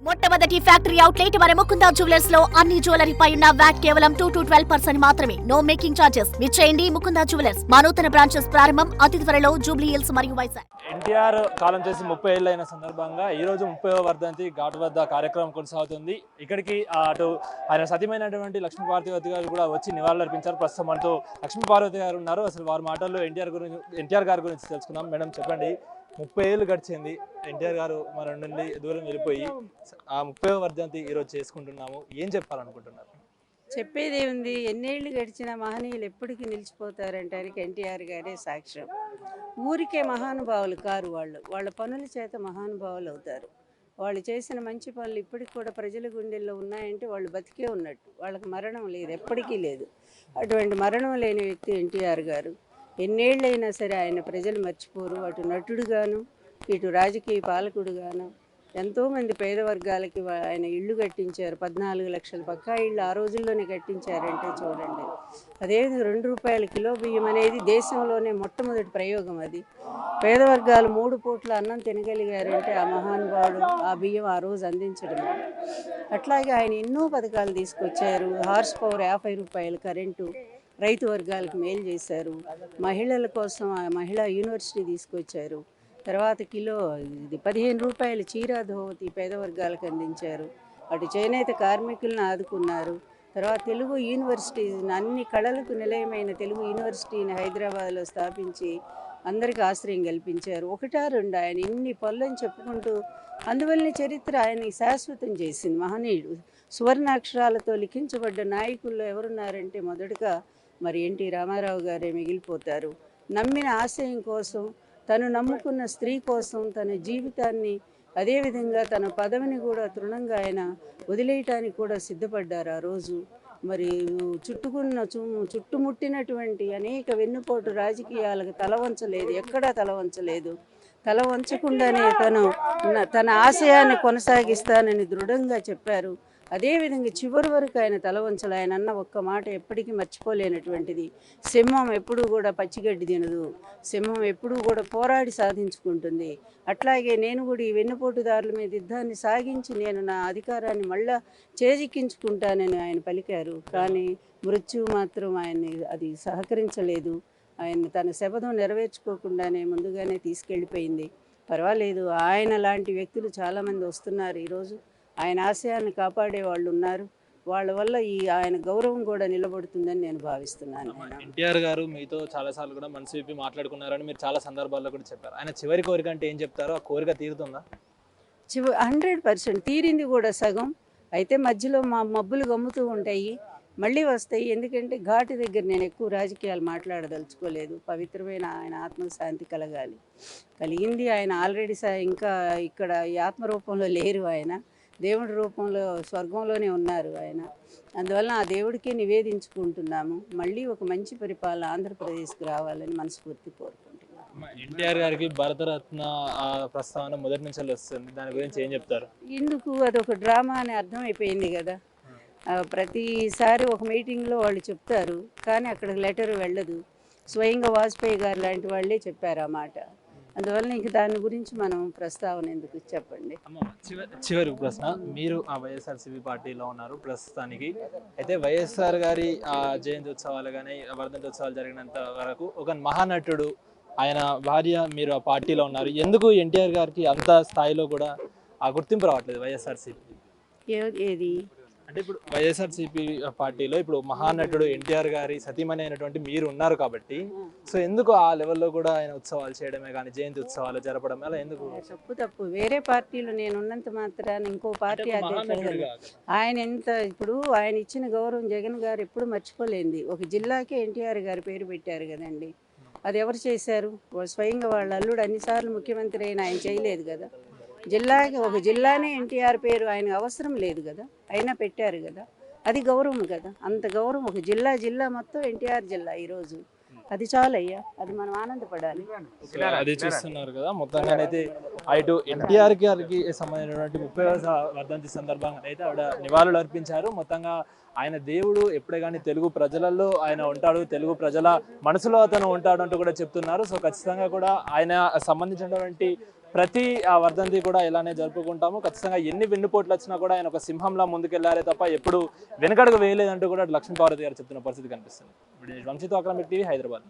మొట్టమొదటి factory outlet మన Mukunda jewellers లో అన్ని జ్యువెలరీ పై ఉన్న వ్యాట్ కేవలం 2 to 12% మాత్రమే. No making charges. విచ్చేయండి ముకుందా జ్యువెలర్స్. మా నూతన బ్రాంచెస్ ప్రారంభం అతి త్వరలో జూబ్లీ హిల్స్ మరియు వైజాగ్. ఎన్టీఆర్ కాలం చేసి 30 ఏళ్ళు అయిన సందర్భంగా ఈ రోజు 30వ వర్ధంతి ఘాట్ వద్ద కార్యక్రమం కొనసాగుతుంది. ఇక్కడికి అటు ఆయన సతీమైనటువంటి లక్ష్మీ పార్వతి గారు కూడా వచ్చి నివాళులర్పించారు. ప్రస్తుతం మనతో లక్ష్మీ పార్వతి గారు ఉన్నారు. అసలు వారి మాటల్లో ఎన్టీఆర్ గారి గురించి తెలుసుకుందాం. మేడం చెప్పండి, 30 ఏళ్ళు గడిచింది ఎన్టీఆర్ గారు మన నుండి దూరం వెళ్ళిపోయి, ఆ 30వ వర్ధంతి ఈరోజు చేసుకుంటున్నాము. ఏం చెప్పాలనుకుంటున్నారు? చెప్పేదే ఉంది. ఎన్నేళ్ళు గడిచిన మహనీయులు ఎప్పటికీ నిలిచిపోతారంటానికి ఎన్టీఆర్ గారే సాక్ష్యం. ఊరికే మహానుభావులు కారు వాళ్ళ పనుల చేత మహానుభావులు అవుతారు. వాళ్ళు చేసిన మంచి పనులు ఇప్పటికి కూడా ప్రజల గుండెల్లో ఉన్నాయంటే వాళ్ళు బతికే ఉన్నట్టు. వాళ్ళకి మరణం లేదు, ఎప్పటికీ లేదు. అటువంటి మరణం లేని వ్యక్తి ఎన్టీఆర్ గారు. ఎన్నేళ్ళైనా సరే ఆయన ప్రజలు మర్చిపోరు. అటు నటుడుగాను, ఇటు రాజకీయ పాలకుడుగాను ఎంతోమంది పేద వర్గాలకి ఆయన ఇళ్ళు కట్టించారు. 14 లక్షల పక్కా ఇళ్ళు ఆ రోజుల్లోనే కట్టించారంటే చూడండి. అదేవిధంగా ₹2 కిలో బియ్యం అనేది దేశంలోనే మొట్టమొదటి ప్రయోగం. అది పేదవర్గాలు 3 పూట్ల అన్నం తినగలిగారంటే ఆ మహానుభావుడు ఆ బియ్యం ఆ రోజు అందించడం. అట్లాగే ఆయన ఎన్నో పథకాలు తీసుకొచ్చారు. హార్స్ పవర్ ₹50 కరెంటు, రైతు వర్గాలకు మేలు చేశారు. మహిళల కోసం మహిళా యూనివర్సిటీ తీసుకొచ్చారు. తర్వాత కిలో ₹15 చీర ధోవతి పేదవర్గాలకు అందించారు. అటు చేనేత కార్మికులను ఆదుకున్నారు. తర్వాత తెలుగు యూనివర్సిటీని, అన్ని కళలకు నిలయమైన తెలుగు యూనివర్సిటీని హైదరాబాద్లో స్థాపించి అందరికీ ఆశ్రయం కల్పించారు. ఒకటా రెండు ఆయన ఇన్ని పనులని చెప్పుకుంటూ, అందువల్లనే చరిత్ర ఆయన్ని శాశ్వతం చేసింది. మహనీయుడు సువర్ణాక్షరాలతో లిఖించబడ్డ నాయకుల్లో ఎవరున్నారంటే మొదటగా మరి ఎన్టీ రామారావు గారే మిగిలిపోతారు. నమ్మిన ఆశయం కోసం, తను నమ్ముకున్న స్త్రీ కోసం తన జీవితాన్ని, అదేవిధంగా తన పదవిని కూడా తృణంగా ఆయన వదిలేయటానికి కూడా సిద్ధపడ్డారు. ఆ రోజు మరి చుట్టుముట్టినటువంటి అనేక వెన్నుపోటు రాజకీయాలకు తల వంచలేదు, ఎక్కడా తల వంచలేదు. తల వంచకుండానే తన ఆశయాన్ని కొనసాగిస్తానని దృఢంగా చెప్పారు. అదేవిధంగా చివరి వరకు ఆయన తల వంచలు. ఆయన అన్న ఒక్క మాట ఎప్పటికీ మర్చిపోలేనటువంటిది: సింహం ఎప్పుడూ కూడా పచ్చిగడ్డి తినదు, సింహం ఎప్పుడూ కూడా పోరాడి సాధించుకుంటుంది. అట్లాగే నేను కూడా ఈ వెన్నుపోటుదారుల మీద యుద్ధాన్ని సాగించి నేను నా అధికారాన్ని మళ్ళా చేజిక్కించుకుంటానని ఆయన పలికారు. కానీ మృత్యువు మాత్రం ఆయన్ని అది సహకరించలేదు. ఆయన తన శపథం నెరవేర్చుకోకుండానే ముందుగానే తీసుకెళ్ళిపోయింది. పర్వాలేదు, ఆయన లాంటి వ్యక్తులు చాలామంది వస్తున్నారు. ఈరోజు ఆయన ఆశయాన్ని కాపాడే వాళ్ళు ఉన్నారు. వాళ్ళ వల్ల ఆయన గౌరవం కూడా నిలబడుతుందని నేను భావిస్తున్నాను. ఎన్టీఆర్ గారు మీతో చాలాసార్లు కూడా మనసు విప్పి మాట్లాడుకున్నారని మీరు చాలా సందర్భాల్లో కూడా చెప్పారు. ఆయన చివరి కోరిక అంటే ఏం చెప్తారో, ఆ కోరిక తీరుతుందా? 100% తీరింది కూడా సగం. అయితే మధ్యలో మబ్బులు గమ్ముతూ ఉంటాయి, మళ్ళీ వస్తాయి. ఎందుకంటే ఘాటు దగ్గర నేను ఎక్కువ రాజకీయాలు మాట్లాడదలుచుకోలేదు. పవిత్రమైన ఆయన ఆత్మశాంతి కలిగింది. ఆయన ఆల్రెడీ ఇంకా ఇక్కడ ఈ ఆత్మరూపంలో లేరు. ఆయన దేవుడి రూపంలో స్వర్గంలోనే ఉన్నారు ఆయన. అందువల్ల ఆ దేవుడికే నివేదించుకుంటున్నాము. మళ్ళీ ఒక మంచి పరిపాలన ఆంధ్రప్రదేశ్కి రావాలని మనస్ఫూర్తి కోరుకుంటున్నాము. ఎన్టీఆర్ గారికి భారతరత్న ప్రస్తావన మొదటి నుంచి వస్తుంది. దాని గురించి ఏం చెప్తారు? ఎందుకు అదొక డ్రామా అని అర్థమైపోయింది కదా. ప్రతిసారి ఒక మీటింగ్లో వాళ్ళు చెప్తారు, కానీ అక్కడ లెటర్ వెళ్ళదు. స్వయంగా వాజ్పేయి గారు లాంటి వాళ్ళే చెప్పారు ఆ మాట. అందువల్ల ఇంక దాని గురించి మనం ప్రస్తావన ఎందుకు, చెప్పండి. చివరి ప్రశ్న, మీరు ఆ వైఎస్ఆర్సీపీ పార్టీలో ఉన్నారు ప్రస్తుతానికి. అయితే వైఎస్ఆర్ గారి జయంతి ఉత్సవాలు కానీ వర్ధంతి ఉత్సవాలు జరిగినంత వరకు ఒక మహానటుడు, ఆయన భార్య, మీరు ఆ పార్టీలో ఉన్నారు. ఎందుకు ఎన్టీఆర్ గారికి అంత స్థాయిలో కూడా ఆ గుర్తింపు రావట్లేదు వైఎస్ఆర్సీపీ? ఏది అంటే ఇప్పుడు వైఎస్ఆర్సీపీ పార్టీలో ఇప్పుడు మహానటుడు ఎన్టీఆర్ గారి సతీమణి అయినటువంటి మీరు ఉన్నారు కాబట్టి, సో ఎందుకు ఆ లెవెల్లో కూడా ఆయన ఉత్సవాలు చేయడమే కానీ జయంతి ఉత్సవాలు జరపడం అలా ఎందుకు? తప్పు. వేరే పార్టీలో నేను ఉన్నంత మాత్రాన ఇంకో పార్టీ అధ్యక్షుడు ఆయన ఇప్పుడు ఆయన ఇచ్చిన గౌరవం జగన్ గారు ఎప్పుడు మర్చిపోలేంది. ఒక జిల్లాకే ఎన్టీఆర్ గారి పేరు పెట్టారు కదండి. అది ఎవరు చేశారు? స్వయంగా వాళ్ళ అల్లుడు అన్నిసార్లు ముఖ్యమంత్రి అయినా ఆయన చేయలేదు కదా. ఒక జిల్లానే ఎన్టీఆర్ పేరు ఆయన అవసరం లేదు కదా, అయినా పెట్టారు కదా. అది గౌరవం కదా. అంత గౌరవం ఒక జిల్లా మొత్తం ఎన్టీఆర్ జిల్లా ఈరోజు. అది చాలయ్యా, అది మనం ఆనందపడాలి. అది చూస్తున్నారు కదా. మొత్తంగానైతే ఇటు ఎన్టీఆర్ గారికి సంబంధించినటువంటి 30వ వర్ధంతి సందర్భంగా అయితే ఆవిడ నివాళులు అర్పించారు. మొత్తంగా ఆయన దేవుడు ఎప్పుడే కానీ తెలుగు ప్రజలలో ఆయన ఉంటాడు, తెలుగు ప్రజల మనసులో అతను ఉంటాడు అంటూ కూడా చెప్తున్నారు. సో ఖచ్చితంగా కూడా ఆయన సంబంధించినటువంటి ప్రతి ఆ వర్ధంతి కూడా ఇలానే జరుపుకుంటాము. ఖచ్చితంగా ఎన్ని వెన్నుపోట్లు వచ్చినా కూడా ఆయన ఒక సింహంలా ముందుకెళ్లారే తప్ప ఎప్పుడు వెనకడుగు వేయలేదంటూ కూడా లక్ష్మీపార్వతి గారు చెప్తున్న పరిస్థితి కనిపిస్తుంది. వంశీతో అక్రమ్ టీవీ, హైదరాబాద్.